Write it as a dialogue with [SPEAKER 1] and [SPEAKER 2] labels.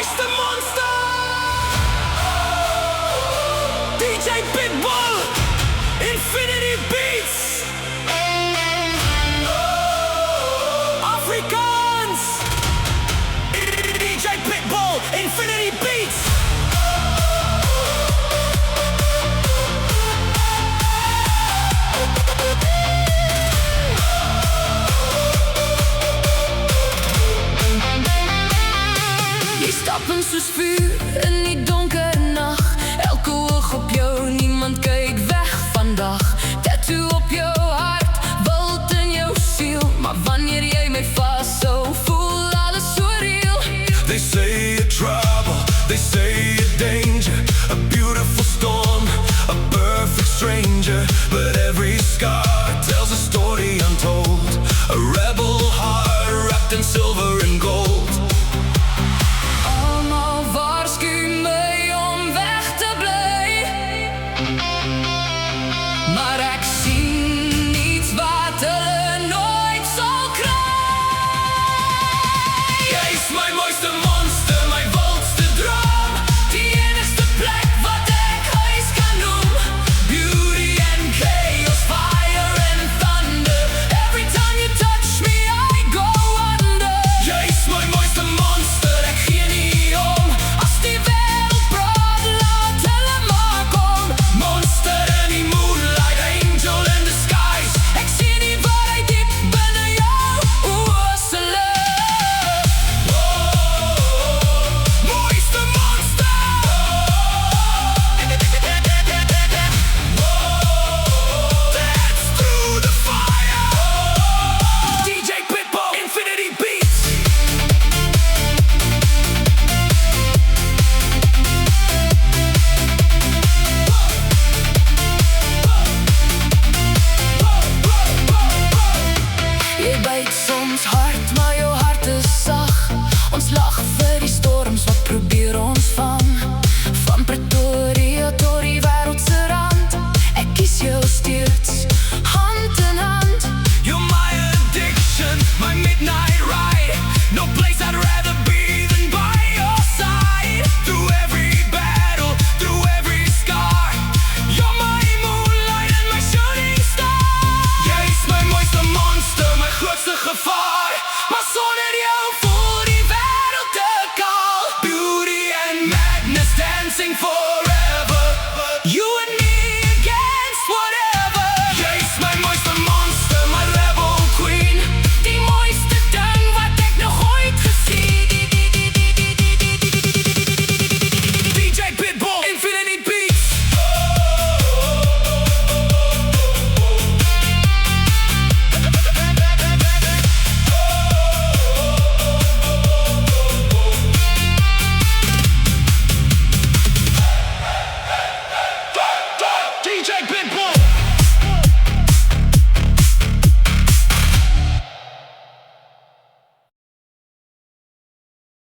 [SPEAKER 1] mooiste monster. DJ Pitbull, Infinity Beats. Afrikaans. DJ Pitbull, Infinity Beats.
[SPEAKER 2] Stappen soos vuur in die donkere nag. Elke oog op jou, niemand kyk weg vandag. Tattoo op jou hart, wild in jou siel. Maar wanneer jy my vashou, voel alles so real.
[SPEAKER 1] They say you're trouble, they say you're danger. A beautiful storm, a perfect stranger. But every scar tells a story untold. A rebel heart wrapped in silver and gold.
[SPEAKER 2] Maar ek sien iets wat hulle nooit sal kry.
[SPEAKER 1] Jy is my mooiste monster, my wildste droom.
[SPEAKER 2] Die enigste plek wat ek huis kan noem.
[SPEAKER 1] Beauty and chaos, fire and thunder.
[SPEAKER 2] Every time you touch me, I go under.
[SPEAKER 1] Jy is my mooiste monster, ek gee nie om.
[SPEAKER 2] As die wêreld praat, laat hulle maar kom.
[SPEAKER 1] Monster in die moonlight, angel in the skies.
[SPEAKER 2] Ek sien die waarheid diep binne jou oë se lig.
[SPEAKER 1] Mooiste monster. That's through the fire. DJ Pitbull, Infinity Beats.
[SPEAKER 2] Jy byt soms hard, maar jou hart is sag. Ons laat